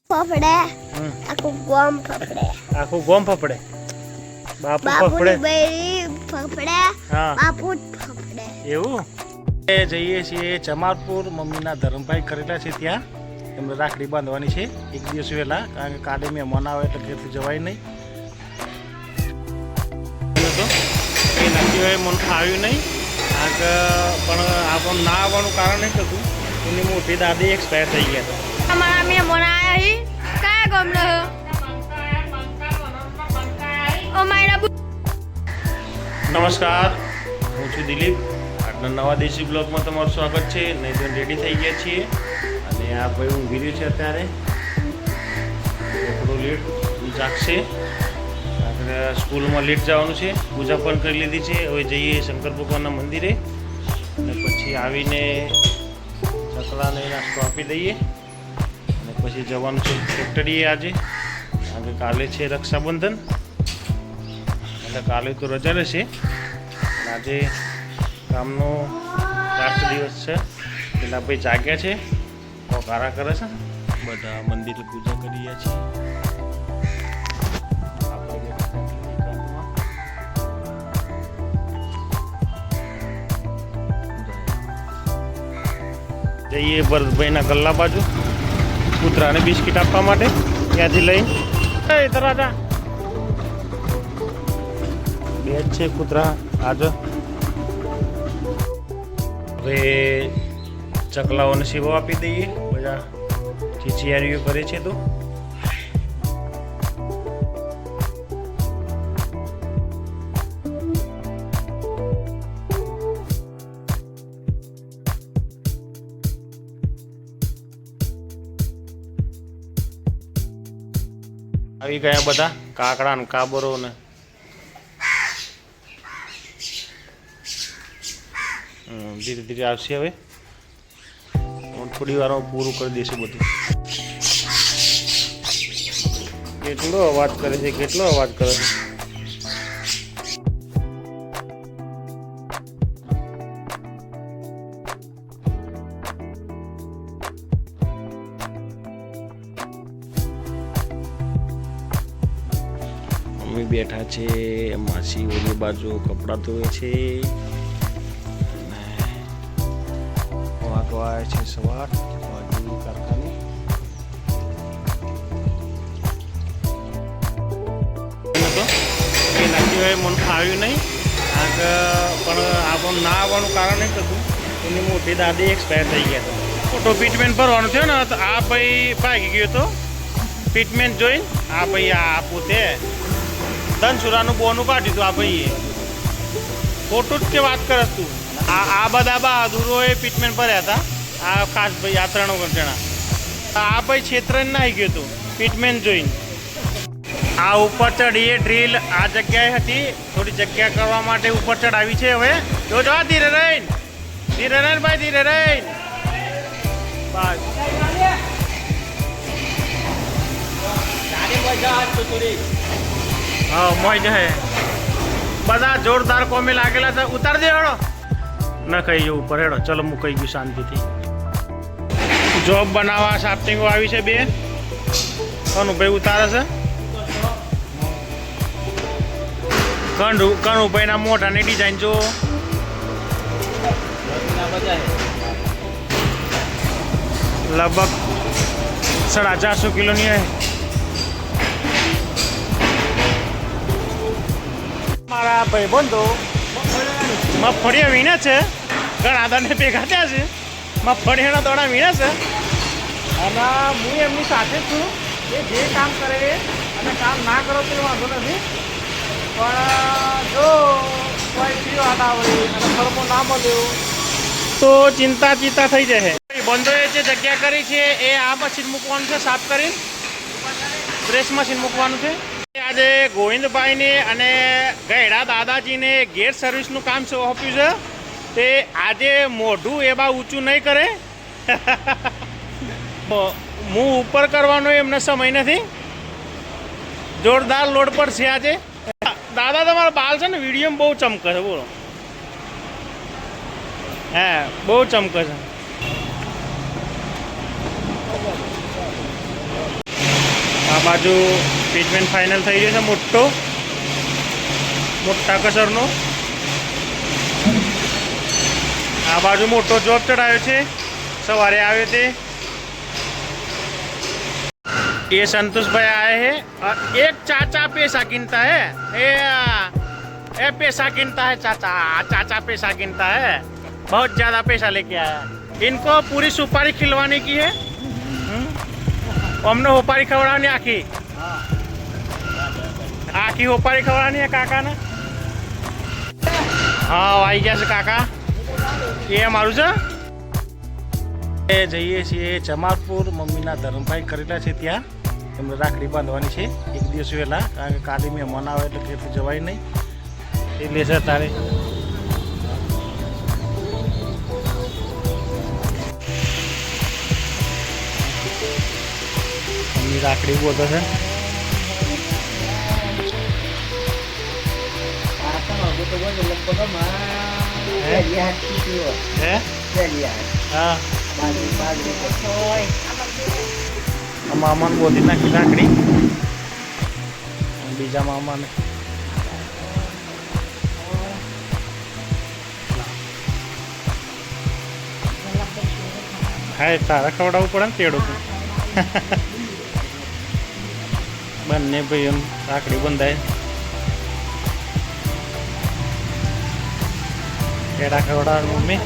ફફડે આખું ગોમ ફફડે આખું ગોમ ફફડે બાપુ ફફડે બેરી ફફડે હા બાપુ ફફડે એવું જઈએ છીએ જમાલપુર મમ્મીના ધરમભાઈ કરેલા છે ત્યાં એમને રાખડી બાંધવાની છે એક દિવસ વહેલા કારણ કે કાલે મહેમાન આવે એટલે ઘેરથી જવાય નહીં એ નક્કી હોય મને આવ્યું નહીં કારણ કે પણ આપણને ના આવવાનું કારણ નહીં થતું એની મોટી દાદી એક્સપાયર થઈ ગયા હતા અમારા મહેમાન આવ્યા હી કયા ગામનો નમસ્કાર હું છું દિલીપ આજના નવા દેશી બ્લોગમાં તમારું સ્વાગત છે નહીં તો રેડી થઈ ગયા છીએ અને આ ભાઈ ઊંઘી રહ્યું છે અત્યારે થોડું લેટ જાગશે આપણે સ્કૂલમાં લેટ જવાનું છે પૂજા પણ કરી લીધી છે હવે જઈએ શંકર ભગવાનના મંદિરે અને પછી આવીને ચકલાને નાસ્તો આપી દઈએ અને પછી જવાનું છે ફેક્ટરીએ આજે કારણ કે કાલે છે રક્ષાબંધન એટલે કાલે તો રજા રહેશે આજે કામનો લાસ્ટ દિવસ છે પેલા ભાઈ જાગ્યા છે કારા કરે છે બધા મંદિરે પૂજા કરીએ છીએ જઈએ ભરતભાઈના ગલ્લા બાજુ કૂતરાને બિસ્કીટ આપવા માટે ત્યાંથી લઈ રાજા બે જ છે કૂતરા આજ હવે ચકલાઓને સેવા આપી દઈએ બધા ચીચિયારીઓ કરે છે તો આવી ગયા બધા કાકડા ને કાબરો ને ધીરે ધીરે આવશે હવે થોડી વારમાં પૂરું કરી દેશે બધું કેટલો અવાજ કરે છે કેટલો અવાજ કરે છે મમ્મી બેઠા છે માસી ઓલી બાજુ કપડાં ધોવે છે વાય છે સવાર બાજુ કારખાને એ નક્કી હોય મને આવ્યું નહીં કારણ કે પણ આપણને ના આવવાનું કારણ નહીં થતું એની મોટી દાદી એક્સપાયર થઈ ગયા હતા ફોટો ટ્રીટમેન્ટ ભરવાનું થયો ને તો આ ભાઈ ભાગી ગયો હતો ટ્રીટમેન્ટ જોઈ આ ભાઈ આ પોતે ધનસુરાનું બોનું કાઢ્યું હતું આ ભાઈએ ખોટું જ કે વાત કરસ તું આ બધા બહાદુરોએ ટ્રીટમેન્ટ ભર્યા હતા આ ખાસ ભાઈ આ 3 જણા આ ભાઈ ક્ષેત્રને નાહી ગયો હતું ટ્રીટમેન્ટ જોઈને આ ઉપર ચડીએ ડ્રીલ આ જગ્યાએ હતી થોડી જગ્યા કરવા માટે ઉપર ચડાવી છે હવે જો ધીરે રહીને ભાઈ ધીરે રહીને બસ હા મોજ હે બધા જોરદાર કોમે લાગેલા છે ઉતાર દે હેડો ના કહી જવું ઉપર હેડો ચલો હું કહી ગયું શાંતિથી જોબ બનાવવા સાફ્ટિંગો આવી છે બે કનું ભાઈ ઉતારે છે કનુભાઈના મોઢાની ડિઝાઇન જો લગભગ 450 કિલોની હે મારા ભાઈ બંધો મગફળીયા વીણે છે ઘણા દાને ભેગા થયા છે મગફળીયાના દોડા વીણે છે અને હું એમની સાથે છું એ જે કામ કરે અને કામ ના કરો તો વાંધો નથી પણ જો કોઈ પીઓ આડા હોય અને ખરમો ના મળ્યો તો ચિંતા થઈ જશે બંધોએ જે જગ્યા કરી છે એ આ મશીન મૂકવાનું છે સાફ કરી પ્રેસ મશીન મૂકવાનું છે આજે ગોવિંદભાઈને અને ગયડા દાદાજીને ગેર સર્વિસનું કામ સોંપ્યું છે તે આજે મોઢું એ બા ઊંચું નહીં કરે હું ઉપર કરવાનો એમને સમય નથી જોરદાર લોડ પર છે આજે દાદા તમારા બાલ છે ને વિડીયોમાં બહુ ચમકે છે બોલો હા બહુ ચમકે છે આ બાજુ પીચમેન્ટ ફાઇનલ થઈ ગયો છે મોટા કસરનો. આ બાજુ મોટો જોબ ચડાવ્યો છે, સવારે આવ્યો તે. ये संतोष भाई आए हैं और एक चाचा पैसा गिनता है. ए पैसा गिनता है चाचा पैसा गिनता है. बहुत ज़्यादा पैसा लेके आया. इनको पूरी सुपारी खिलवाने की है. हमने होपारी खवड़ानी आखी होपारी खवड़ानी है काका ने. हाँ आई गया છે કાકા. એ અમારું છે. એ જઈએ છીએ જમાલપુર. મમ્મીના ધરમભાઈ કરેલા છે ત્યાં. એમને રાખડી બાંધવાની છે એક દિવસ વહેલા, કારણ કે કાલે મહેમાન આવે એટલે ઘેરથી જવાય નહીં. એટલે છે તારે મમ્મી રાખડી બોતો છે. હા મામાને બોધી નાખી રાખડી. બીજા મામાને હા તારા ખવડાવવું પડે ને તેડું. બંને ભાઈ એમ રાખડી બંધાય. તેડા ખવડાવ મમ્મી.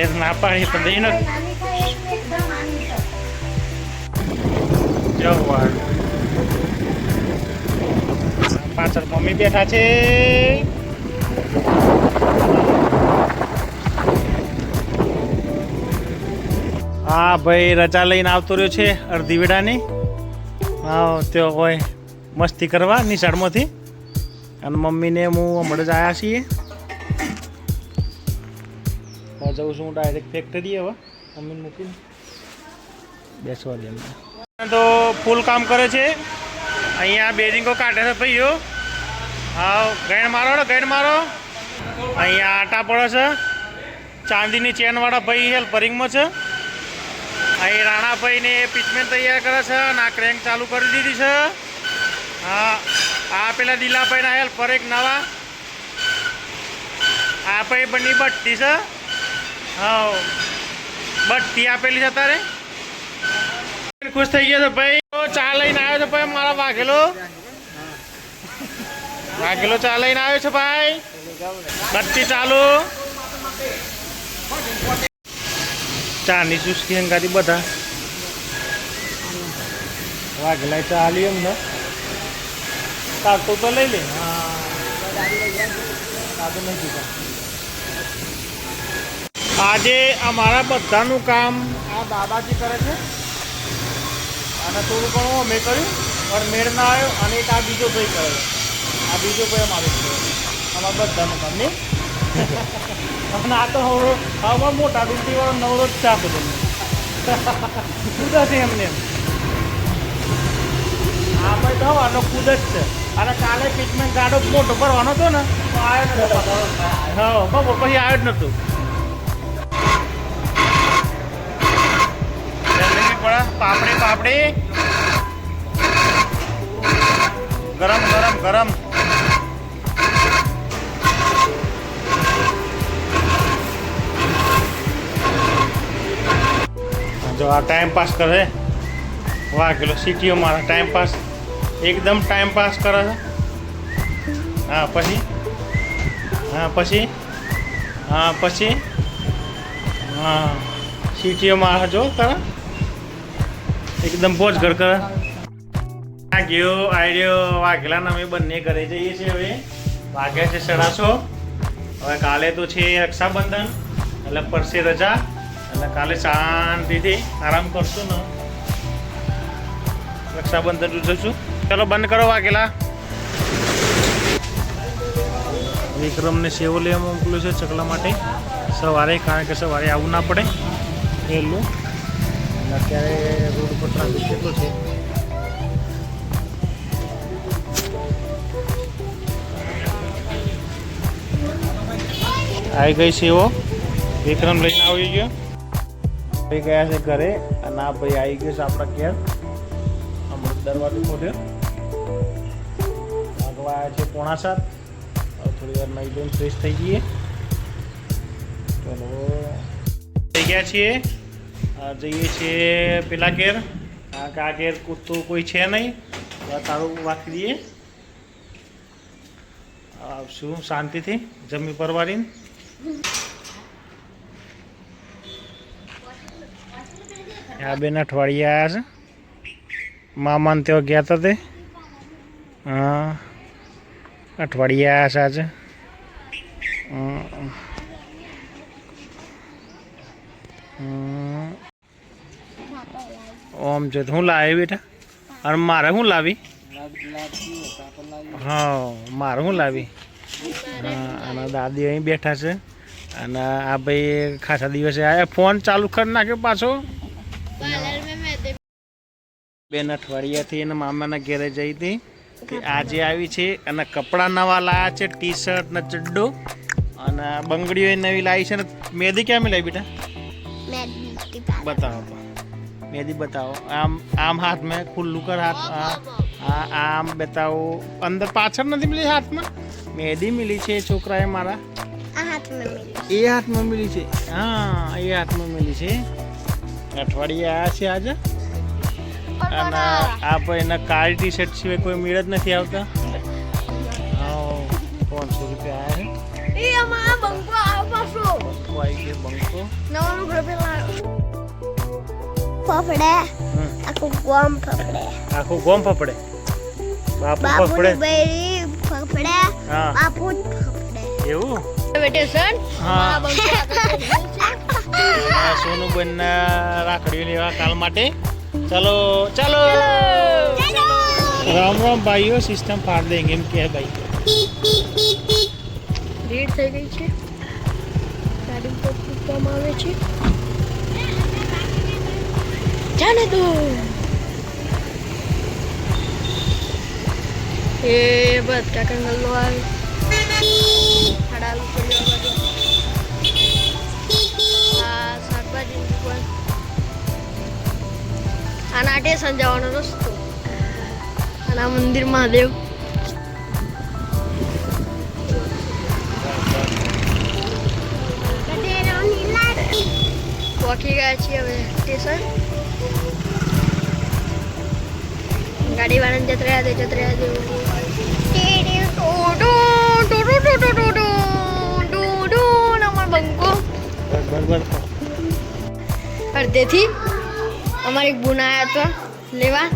એ ના પાડી તો દઈ જવા. પાછળ મમ્મી બેઠા છે. હા ભાઈ રજા લઈને આવતો રહ્યો છે અડધી વેડાની. હા તે હોય મસ્તી કરવા નિશાળમાંથી. અને મમ્મીને હું હમણાં જ આવ્યા છીએ. જઉં છું હું ડાયરેક્ટ ફેક્ટરી. હવે મમ્મીને મૂકીને બેસવા દે. તો ફૂલ કામ કરે છે અહીંયા. બેરિંગો કાઢે છે ભાઈઓ. હા ગેણ મારો ગેણ મારો. અહીંયા આટા પડે છે. ચાંદીની ચેનવાળા ભાઈ હેલ્પરિંગમાં છે. અહીં રાણાભાઈને પીચમેન્ટ તૈયાર કરે છે અને આ ક્રેન્ક ચાલુ કરી દીધી છે. હા આ પેલા દિલાભાઈના હેલ્પર એક નવા. આ ભાઈ બંને બટ્ટી છે. હા બટ્ટી આપેલી છે તારે. ખુશ થઈ ગયા છે ભાઈ. ચા લઈને આવ્યો છે ભાઈ મારા વાઘેલો. ચા લઈને આવ્યો છે ભાઈ. બટ્ટી ચાલુ. ચાની ચુસ્કી અંગાથી બધા વાઘેલા ચા લી એમ ને. તારતું તો લઈ લે. હા તો નહીં પીતા. આજે અમારા બધાનું કામ આ દાદાજી કરે છે. અને થોડું ઘણું અમે કર્યું પણ મેળ ના આવ્યો. અને એક આ બીજો ભાઈ કરે છે. આ બીજો ભાઈ અમારું છે. અમારા બધાનું કામ નહીં. અને આ તો હવે મોટા ડુંટીવાળો નવરો જ છે. બધું કૂદ છે એમને. આ ભાઈ થવાનો કૂદ જ છે. અને કાલે પીચમેન્ટ ગાડો મોટો ભરવાનો હતો ને તો આવ્યો નતો. હા બપોર પછી આવ્યો જ નહોતું. પાપડી ગરમ ગરમ ગરમ. જો આ ટાઈમ પાસ કરે. વાહ કિલો સિટીઓ મારા ટાઈમ પાસ એકદમ ટાઈમ પાસ કરે છે. હા પછી હા સિટીઓ મારા જો તારા એકદમ પોચ ઘર કરે. ગયો આઈડિયો વાઘેલાને અમે બંને ઘરે જઈએ છીએ. હવે વાગ્યા છે 6:30. હવે કાલે તો છે રક્ષાબંધન એટલે પરસે રજા. એટલે કાલે શાંતિથી આરામ કરશું ને રક્ષાબંધન ઉજવશું. ચલો બંધ કરો વાઘેલા. વિક્રમને સેવો લેવા મોકલ્યું છે ચકલા માટે સવારે, કારણ કે સવારે આવવું ના પડે એટલું. અત્યારે રોડ પર ટ્રાફિક કેટલો છે. આવી ગઈ છે એવો વિક્રમ લઈને આવી ગયો. ભાઈ ગયા છે ઘરે અને આ ભાઈ આવી ગયો છે આપણા ઘેર. હમણાં દરવાજો ખોલ્યો. આગળ આવ્યા છે 6:45. થોડી વાર નાઈ ધોઈને ફ્રેશ થઈ જઈએ. ચલો થઈ ગયા છીએ. જઈએ છીએ પેલા ઘેર. કારણ કે આ ઘેર કૂદતું કોઈ છે નહીં. તારું વાંકી દઈએ. આવશું શાંતિથી જમી પરવારીને. આ બેન અઠવાડિયા આવ્યા છે. મામાને ત્યાં ગયા હતા તે. હા અઠવાડિયા આવ્યા છે આજે. ઓમ છે હું લાવી બેટા. અને મારે શું લાવી? હા મારે શું લાવી? હા અને દાદી અહીં બેઠા છે. અને આ ભાઈ ખાસા દિવસે આવ્યા. ફોન ચાલુ કરી નાખ્યો પાછો. બેન અઠવાડિયાથી એના મામાના ઘેરે જઈ હતી. તે આજે આવી છે અને કપડાં નવા લાવ્યા છે. ટી શર્ટ ને ચડ્ડો અને બંગડીઓ નવી લાવી છે. ને મેદી ક્યાં લાવી બેટા? બતાવો મેદી બતાવો. આમ આમ હાથ મેં ખુલ્લું કર હાથ. આમ બતાવો. અંદર પાછળ નથી મિલી હાથમાં મેદી મિલી છે છોકરાએ મારા. એ હાથમાં મિલી છે. હા એ હાથમાં મિલી છે. અઠવાડિયે આવ્યા છે આજે. અને આ ભાઈ એના કાળી ટી શર્ટ સિવાય કોઈ મેળ જ નથી આવતા. 500 રૂપિયા આખું ગોમ ફફડે. બાપુ ફફડે એવું. હા સોનુબેન ના રાખડીઓ લેવા કાલ માટે. चलो चलो राम राम भाइयों. सिस्टम फाड़ देंगे एम क्या है भाई. રેડ થઈ ગઈ છે. ગાડી પર મૂકવામાં આવે છે. જાને તો એ બસ કાકા ગલ્લો આવે. હડાલું પડ્યો બધું. આ શાકભાજી દુકાન. આના સ્ટેશન જવાનો રસ્તો. અને આ મંદિર મહાદેવ. પહોંચી ગયા છીએ હવે સ્ટેશન. ગાડી વાળાને જત રહ્યા દે. બંકો અડધેથી અમારી એક બુન આવ્યા હતા લેવા.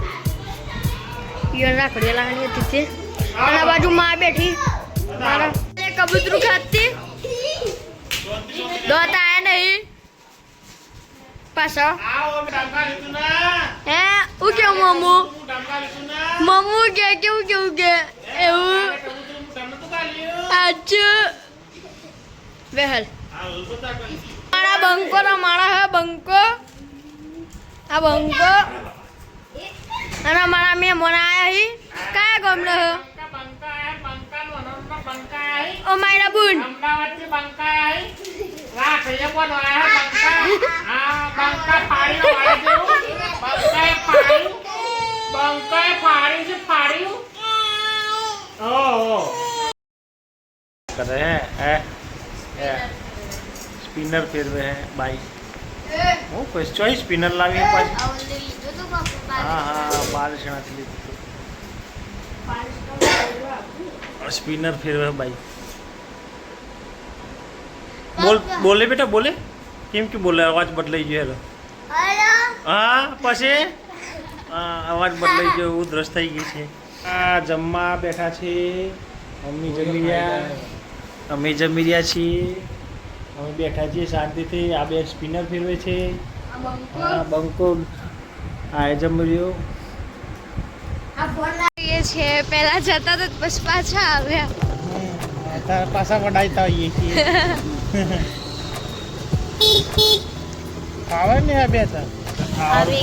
ઈવન રાખડીઓ લાવવાની હતી તે. અને આ બાજુ માં બેઠી મારા કબૂતરું ખાતી. દોત આયા નહીં પાછો. હે હું કેવું મમ્મુ મમ્મુ કે કેવું કે એવું આછું વેહલ. મારા બંકો ના મારા હે બંકો. આ બંકો અને મારા મહેમાન આવ્યા હી. કયા ગામનો હે? ઓ મારા બુન स्पिनर फेरवे है भाई. वो कोई चॉइस स्पिनर लावी पाછી. हाँ हाँ 12 થી લીધું. स्पिनर फेरवे भाई. બોલે બેટા બોલે. કેમ કે બોલે? અવાજ બદલાઈ ગયો. હા પછી અવાજ બદલાઈ ગયો. ઉધરસ થઈ ગઈ છે. આ જમવા બેઠા છે. મમ્મી જમી રહ્યા. અમે જમી રહ્યા છીએ. અમે બેઠા છીએ શાંતિથી. આ બે સ્પિનર ફેરવે છે. હા બંકો આ જમી રહ્યો. છે પહેલા જતા તો પછી પાછા આવ્યા. પાછા વડાઈતા હોઈએ છીએ. ખાવા ને આ બે આવી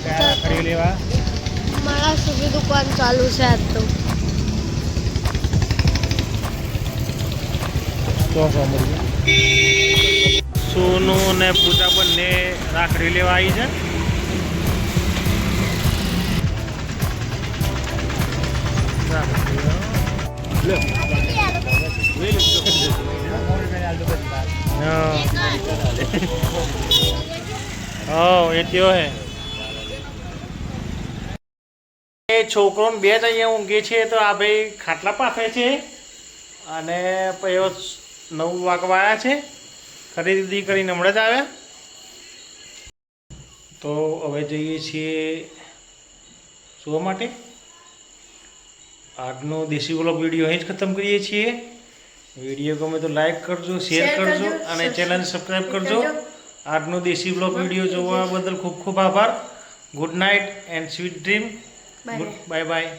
ગયા કરી લેવા. મારા સુધી દુકાન ચાલુ છે આજ તો. સોનું અને પૂજા બંને રાખડી લેવા આવી છે. એ ત્યો હે છોકરો ને બે જ અહીંયા ઊંઘે છે. તો આ ભાઈ ખાટલા પાથે છે અને પછી 9 વાગવા આવ્યા છે. ખરીદી કરીને હમણાં જ આવ્યા. તો હવે જઈએ છીએ સુવા માટે. આજનો દેશી વ્લોગ વિડીયો અહીં જ ખતમ કરીએ છીએ. વિડીયો ગમે તો લાઈક કરજો, શેર કરજો અને ચેનલ સબસ્ક્રાઈબ કરજો. આજનો દેશી વ્લોગ વિડીયો જોવા બદલ ખૂબ ખૂબ આભાર. Good night and sweet dream. Bye bye.